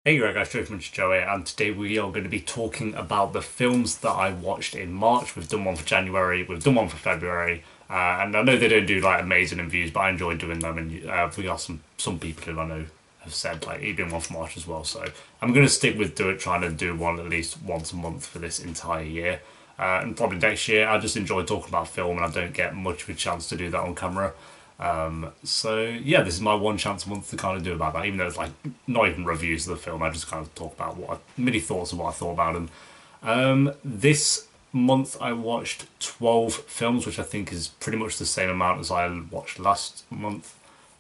Hey guys, Joe from Joe here, and today we are going to be talking about the films that I watched in March. We've done one for January, we've done one for February, and I know they don't do like amazing in views, but I enjoy doing them. And we got some people who I know have said like you're doing one for March as well. So I'm going to stick with trying to do one at least once a month for this entire year. And probably next year, I just enjoy talking about film, and I don't get much of a chance to do that on camera. So yeah, this is my one chance a month to kind of do about that, even though it's like not even reviews of the film. I just kind of talk about mini thoughts of what I thought about them. This month I watched 12 films, which I think is pretty much the same amount as I watched last month.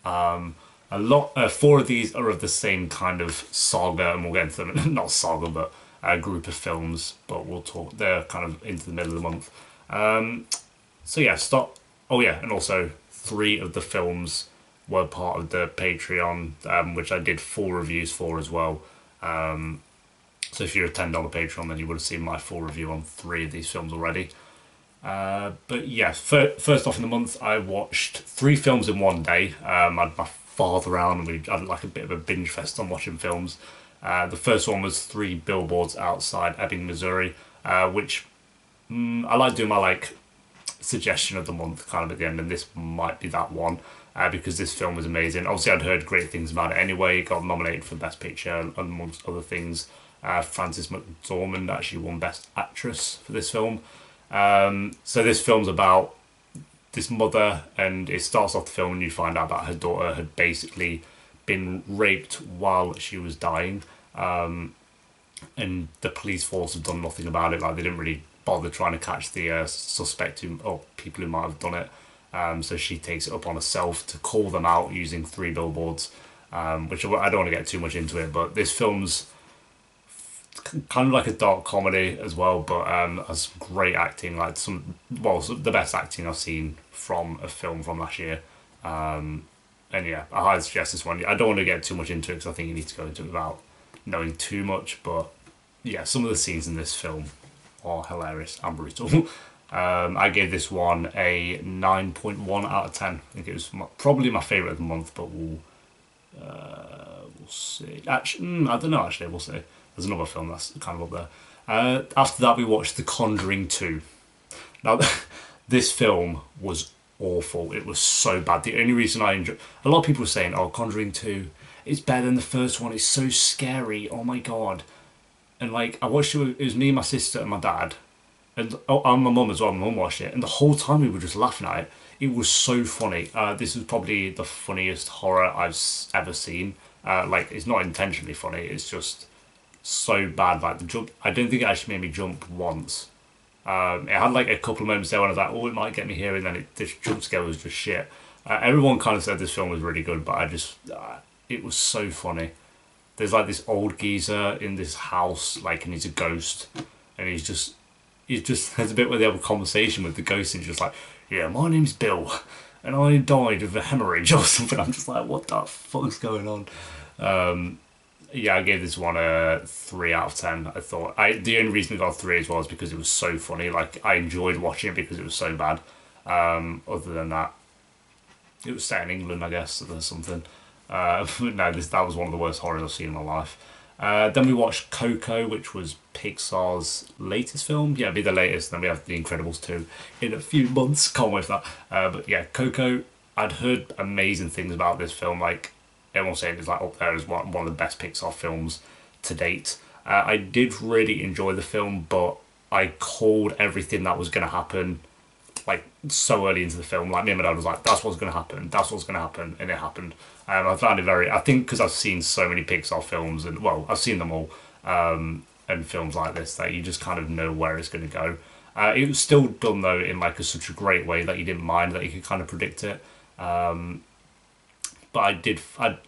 Four of these are of the same kind of saga, and we'll get into them. Not saga, but a group of films. But we'll talk. They're kind of into the middle of the month. So yeah, stop. Oh yeah, and also three of the films were part of the Patreon, which I did full reviews for as well. So if you're a $10 Patreon, then you would have seen my full review on three of these films already. But yeah, first off in the month, I watched three films in one day. I had my father around, and we had like a bit of a binge fest on watching films. The first one was Three Billboards Outside Ebbing, Missouri, which I like doing my like suggestion of the month kind of at the end, and this might be that one because this film was amazing. Obviously, I'd heard great things about it anyway. It got nominated for Best Picture, amongst other things. Frances McDormand actually won Best Actress for this film. So this film's about this mother, and it starts off the film and you find out that her daughter had basically been raped while she was dying, and the police force have done nothing about it. Like they didn't really bother trying to catch the suspect or people who might have done it. So she takes it upon herself to call them out using three billboards, which I don't want to get too much into it, but this film's kind of like a dark comedy as well, but has great acting, like the best acting I've seen from a film from last year. And yeah, I highly suggest this one. I don't want to get too much into it because I think you need to go into it without knowing too much, but yeah, some of the scenes in this film are hilarious and brutal. I gave this one a 9.1 out of 10. I think it was probably my favourite of the month, but we'll see. Actually, I don't know, actually, we'll see. There's another film that's kind of up there. After that, we watched The Conjuring 2. Now, this film was awful. It was so bad. The only reason I enjoy, a lot of people were saying, "Oh, Conjuring 2, it's better than the first one. It's so scary. Oh my god!" And like, I watched it. It was me, my sister, and my dad, and my mum as well. My mum watched it, and the whole time we were just laughing at it. It was so funny. This is probably the funniest horror I've ever seen. Like, it's not intentionally funny. It's just so bad. Like the jump, I don't think it actually made me jump once. It had like a couple of moments there when I was like, "Oh, it might get me here," and then this jump scare was just shit. Everyone kind of said this film was really good, but it was so funny. There's like this old geezer in this house, like, and he's a ghost, and he just has a bit where they have a conversation with the ghost, and he's just like, "Yeah, my name's Bill, and I died of a hemorrhage or something." I'm just like, "What the fuck's going on?" Yeah, I gave this one a 3 out of 10. I thought the only reason it got a three as well is because it was so funny. Like I enjoyed watching it because it was so bad. Other than that, it was set in England, I guess, or something. No, that was one of the worst horrors I've seen in my life. Then we watched Coco, which was Pixar's latest film. Yeah, it'll be the latest. Then we have The Incredibles 2 in a few months. Can't wait for that. But yeah, Coco. I'd heard amazing things about this film. Like everyone's saying, it's like up there as one of the best Pixar films to date. I did really enjoy the film, but I called everything that was going to happen like so early into the film. Like me and my dad was like, "That's what's going to happen. That's what's going to happen," and it happened. I found it very. I think because I've seen so many Pixar films, and well, I've seen them all, and films like this that you just kind of know where it's going to go. It was still done though in like such a great way that you didn't mind, that you could kind of predict it. But I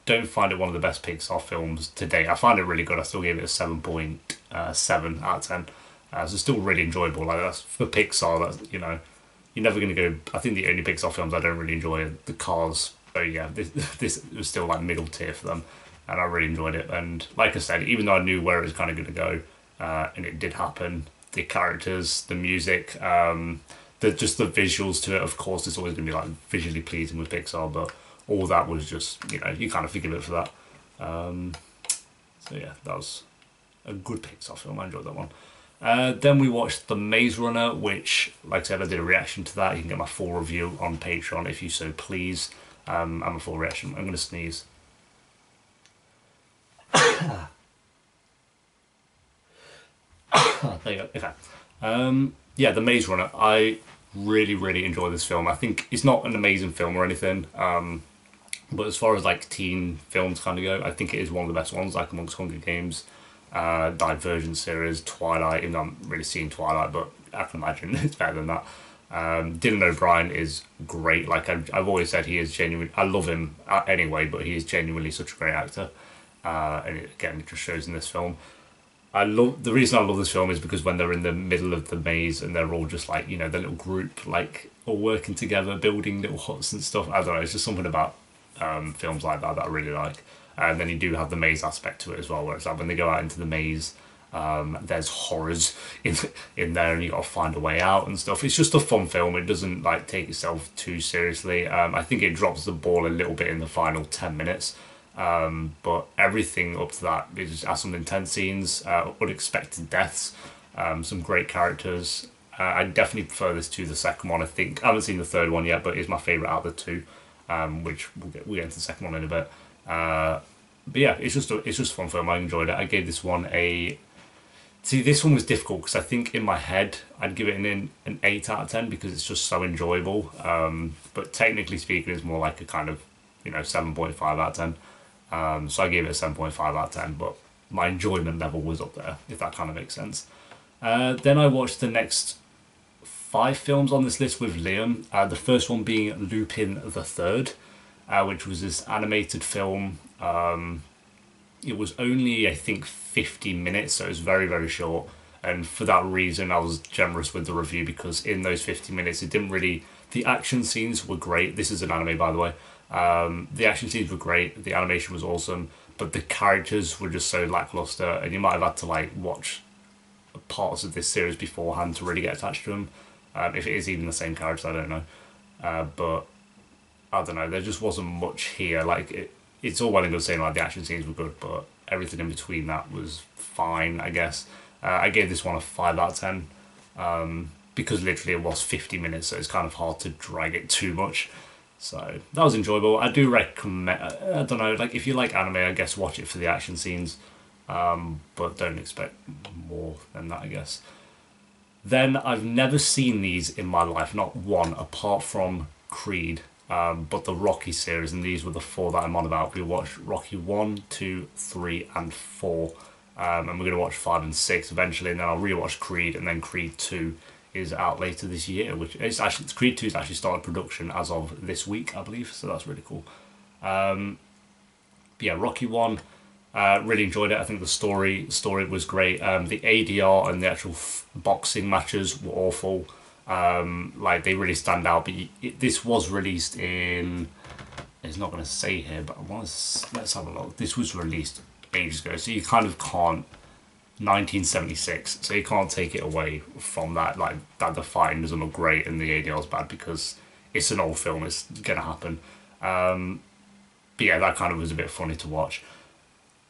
don't find it one of the best Pixar films to date. I find it really good. I still gave it a 7.7 out of 10. So it's still really enjoyable. Like that's for Pixar. That's, you're never going to go. I think the only Pixar films I don't really enjoy are the Cars. So yeah, this was still like middle tier for them, and I really enjoyed it. And like I said, even though I knew where it was kind of going to go, and it did happen, the characters, the music, just the visuals to it. Of course, it's always going to be like visually pleasing with Pixar, but all that was just you kind of forgive it for that. So yeah, that was a good Pixar film. I enjoyed that one. Then we watched The Maze Runner, which, like I said, I did a reaction to that. You can get my full review on Patreon if you so please. And a full reaction. I'm going to sneeze. There you go. Okay. Yeah, The Maze Runner. I really, really enjoy this film. I think it's not an amazing film or anything. But as far as like teen films kind of go, I think it is one of the best ones, like amongst Hunger Games, Divergent series, Twilight. Even though I'm really seeing Twilight, but I can imagine it's better than that. Dylan O'Brien is great. Like I've always said, he is genuine. I love him anyway, but he is genuinely such a great actor. And it just shows in this film. The reason I love this film is because when they're in the middle of the maze and they're all just like, the little group, like all working together, building little huts and stuff. I don't know. It's just something about films like that I really like. And then you do have the maze aspect to it as well, where it's like when they go out into the maze, there's horrors in there, and you got to find a way out and stuff. It's just a fun film. It doesn't like take itself too seriously. I think it drops the ball a little bit in the final 10 minutes. But everything up to that, it just has some intense scenes, unexpected deaths, some great characters. I definitely prefer this to the second one. I think I haven't seen the third one yet, but it's my favourite out of the two, which we'll get into the second one in a bit. But yeah, it's just a fun film. I enjoyed it. I gave this one this one was difficult because I think in my head I'd give it an 8 out of 10 because it's just so enjoyable. But technically speaking, it's more like a kind of 7.5 out of 10. So I gave it a 7.5 out of 10, but my enjoyment level was up there, if that kind of makes sense. Then I watched the next 5 films on this list with Liam. The first one being Lupin the Third, which was this animated film. It was only, I think, 50 minutes, so it was very, very short. And for that reason, I was generous with the review because in those 50 minutes, it didn't really... The action scenes were great. This is an anime, by the way. The action scenes were great, the animation was awesome, but the characters were just so lackluster, and you might have had to like watch parts of this series beforehand to really get attached to them. If it is even the same characters, I don't know. But I don't know, there just wasn't much here. Like it's all well and good saying like the action scenes were good, but everything in between that was fine, I guess. I gave this one a 5 out of 10 because literally it was 50 minutes, so it's kind of hard to drag it too much. So that was enjoyable. I do recommend. I don't know, like if you like anime, I guess watch it for the action scenes, but don't expect more than that, I guess. Then I've never seen these in my life, not one, apart from Creed, but the Rocky series, and these were the 4 that I'm on about. We watched Rocky 1, 2, 3, and 4, and we're going to watch 5 and 6 eventually, and then I'll rewatch Creed, and then Creed 2 is out later this year, which is actually Creed 2 has actually started production as of this week, I believe, so that's really cool. Yeah, Rocky 1, really enjoyed it. I think the story was great. The ADR and the actual boxing matches were awful. Like they really stand out, but this was released in, it's not going to say here, but let's have a look. This was released ages ago, so you kind of can't, 1976, so you can't take it away from that, like that the fighting doesn't look great and the ADR is bad because it's an old film, it's gonna happen. But yeah, that kind of was a bit funny to watch.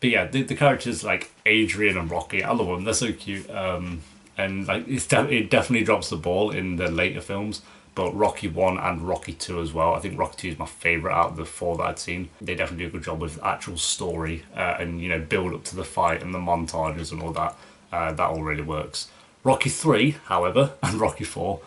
But yeah, the characters like Adrian and Rocky, I love them, they're so cute. And like it definitely drops the ball in the later films, but Rocky 1 and Rocky 2 as well. I think Rocky 2 is my favourite out of the 4 that I'd seen. They definitely do a good job with actual story and build up to the fight and the montages and all that. That all really works. Rocky 3, however, and Rocky 4.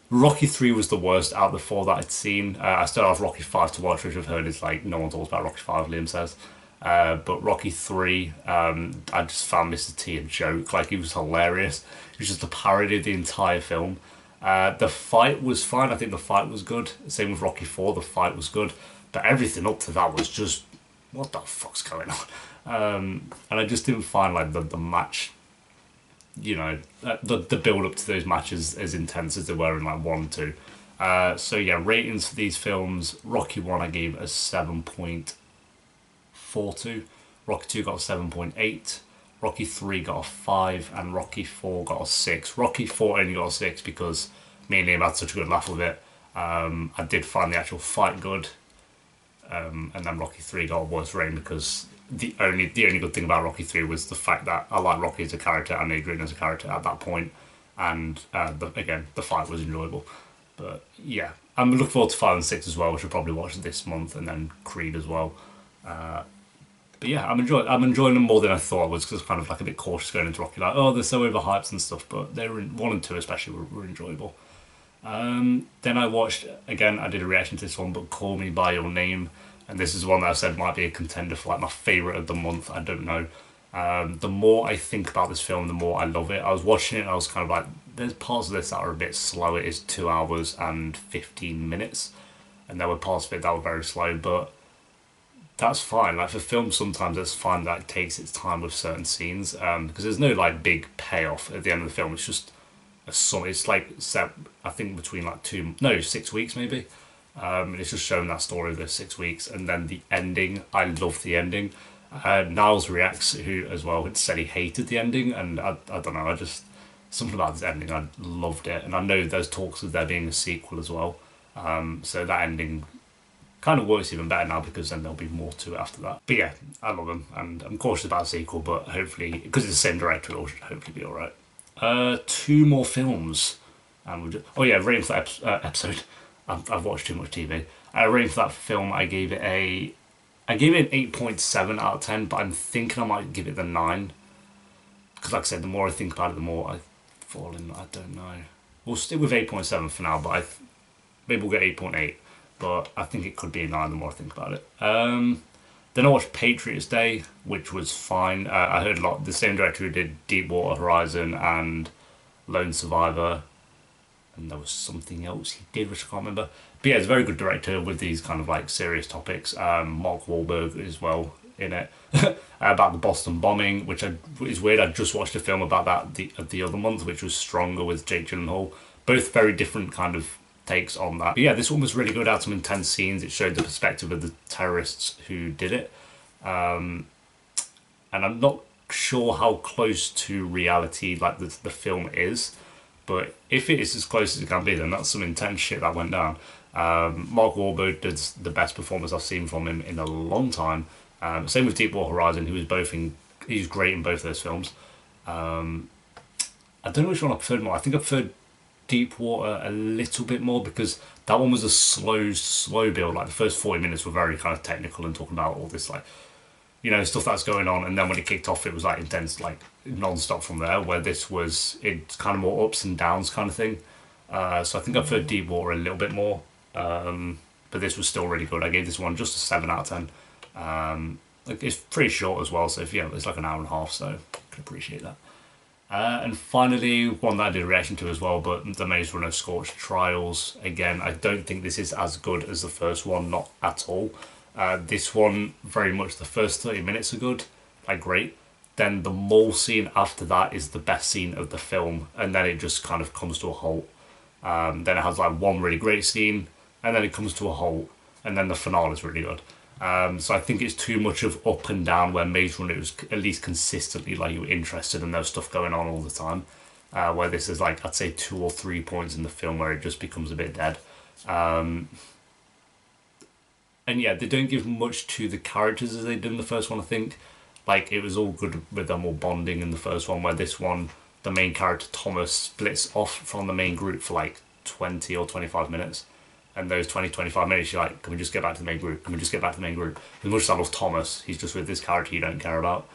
Rocky 3 was the worst out of the 4 that I'd seen. I started off Rocky 5 to watch, which I've heard is like no one talks about Rocky 5, Liam says. But Rocky 3, I just found Mr. T a joke. Like, he was hilarious. It was just a parody of the entire film. The fight was fine. I think the fight was good. Same with Rocky 4, the fight was good. But everything up to that was just, what the fuck's going on? And I just didn't find like the match, the build up to those matches as intense as they were in like 1 and 2. So yeah, ratings for these films, Rocky 1 I gave a 7.42. Rocky 2 got a 7.8. Rocky 3 got a 5, and Rocky 4 got a 6. Rocky 4 only got a 6 because me and Liam had such a good laugh with it. I did find the actual fight good, and then Rocky 3 got a worse rating because the only good thing about Rocky 3 was the fact that I like Rocky as a character and Adrian as a character at that point, and again the fight was enjoyable. But yeah, I'm looking forward to 5 and 6 as well, which I'll probably watch this month, and then Creed as well. But yeah, I'm enjoying them more than I thought I was, because I was kind of like a bit cautious going into Rocky, like, oh, they're so overhyped and stuff. But they were 1 and 2 especially were enjoyable. Then I watched again. I did a reaction to this one, but Call Me by Your Name, and this is one that I said might be a contender for like my favorite of the month. I don't know. The more I think about this film, the more I love it. I was watching it, and I was kind of like, there's parts of this that are a bit slow. It is 2 hours and 15 minutes, and there were parts of it that were very slow, but that's fine. Like for film, sometimes it's fine that it takes its time with certain scenes, because there's no like big payoff at the end of the film. It's just a song. It's like set, I think, between like 6 weeks maybe. It's just showing that story of the 6 weeks, and then the ending. I love the ending. Niles Reacts, who as well had said he hated the ending, and I don't know. I just something about this ending. I loved it, and I know there's talks of there being a sequel as well. So that ending kind of works even better now, because then there'll be more to it after that. But yeah, I love them, and I'm cautious about a sequel, but hopefully, because it's the same director, it'll hopefully be alright. 2 more films, and oh yeah, rating for that episode. I've watched too much TV. Rating for that film, I gave it an 8.7 out of 10, but I'm thinking I might give it the 9, because like I said, the more I think about it, the more I fall in. I don't know. We'll stick with 8.7 for now, but maybe we'll get 8.8. But I think it could be a 9 the more I think about it. Then I watched Patriots Day, which was fine. I heard a lot. The same director who did Deepwater Horizon and Lone Survivor, and there was something else he did which I can't remember. But yeah, it's a very good director with these kind of like serious topics. Mark Wahlberg as well in it. About the Boston bombing, which is weird. I just watched a film about that the other month, which was Stronger with Jake Gyllenhaal. Both very different kind of takes on that. But yeah, this one was really good. It had some intense scenes. It showed the perspective of the terrorists who did it. And I'm not sure how close to reality like the film is, but if it is as close as it can be, then that's some intense shit that went down. Mark Wahlberg did the best performance I've seen from him in a long time. Same with Deepwater Horizon, he's great in both those films. I don't know which one I preferred more. I think I preferred Deepwater a little bit more, because that one was a slow build. Like the first 40 minutes were very kind of technical and talking about all this like, stuff that's going on, and then when it kicked off, it was like intense, like non-stop from there. Where it's kind of more ups and downs kind of thing. So I think I preferred Deepwater a little bit more, but this was still really good. I gave this one just a 7 out of 10. It's pretty short as well, so it's like an hour and a half, so I can appreciate that. And finally, one that I did a reaction to as well, but the Maze Runner Scorched Trials. Again, I don't think this is as good as the first one, not at all. This one, very much the first 30 minutes are good, like great. Then the mall scene after that is the best scene of the film, and then it just kind of comes to a halt. Then it has like one really great scene, and then it comes to a halt, and then the finale is really good. So I think it's too much of up and down, where Maze Runner was at least consistently like you were interested and there was stuff going on all the time. Where this is like, I'd say 2 or 3 points in the film where it just becomes a bit dead. And yeah, they don't give much to the characters as they did in the first one, I think. Like, it was all good with them all bonding in the first one, where this one, the main character Thomas splits off from the main group for like 20 or 25 minutes. And those 20-25 minutes, you're like, can we just get back to the main group? Can we just get back to the main group? As much as I love Thomas, he's just with this character you don't care about.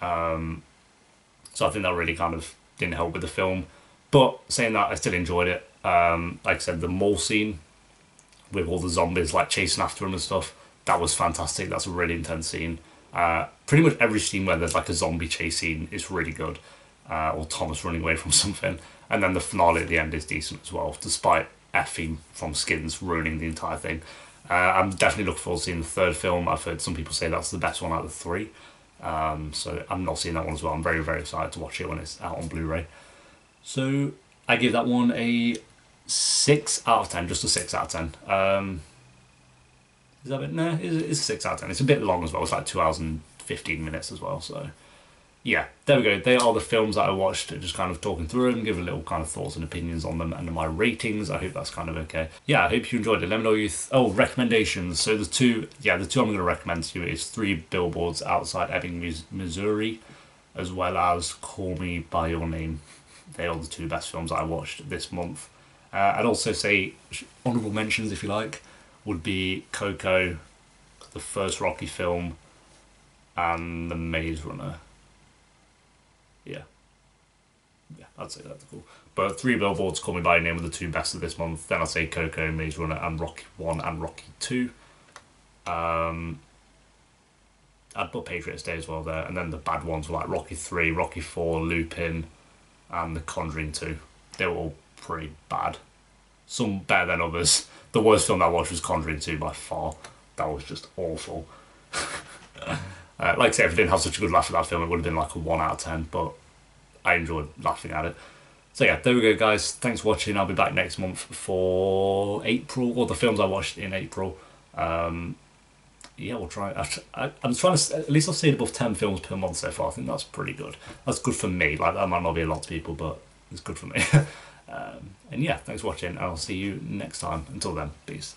So I think that really kind of didn't help with the film. But saying that, I still enjoyed it. Like I said, the mall scene with all the zombies like chasing after him and stuff, that was fantastic. That's a really intense scene. Pretty much every scene where there's like a zombie chase scene is really good. Or Thomas running away from something. And then the finale at the end is decent as well, despite effing from Skins ruining the entire thing. I'm definitely looking forward to seeing the third film. I've heard some people say that's the best one out of the 3. So I'm not seeing that one as well. I'm very, very excited to watch it when it's out on Blu-ray. So I give that one a 6 out of 10, just a 6 out of 10. Is that a bit? No, it's a 6 out of 10. It's a bit long as well. It's like 2 hours and 15 minutes as well. So yeah, there we go. They are the films that I watched, just kind of talking through them, give a little kind of thoughts and opinions on them and my ratings. I hope that's kind of okay. Yeah, I hope you enjoyed it. Let me know oh, recommendations. So the two I'm going to recommend to you is Three Billboards Outside Ebbing, Missouri, as well as Call Me By Your Name. They are the two best films I watched this month. I'd also say honorable mentions, if you like, would be Coco, the first Rocky film, and The Maze Runner. Yeah, yeah, I'd say that's cool. But Three Billboards, Call Me By Your Name were the two best of this month. Then I'd say Coco, Maze Runner, and Rocky 1 and Rocky 2. I'd put Patriots Day as well there. And then the bad ones were like Rocky 3, Rocky 4, Lupin, and The Conjuring 2. They were all pretty bad. Some better than others. The worst film I watched was Conjuring 2 by far. That was just awful. Like I say, if I didn't have such a good laugh at that film, it would have been like a 1 out of 10, but I enjoyed laughing at it. So yeah, there we go, guys. Thanks for watching. I'll be back next month for April, or the films I watched in April. Yeah, we'll try. I'm trying to, at least I've seen above 10 films per month so far. I think that's pretty good. That's good for me. Like, that might not be a lot to people, but it's good for me. And yeah, thanks for watching. I'll see you next time. Until then, peace.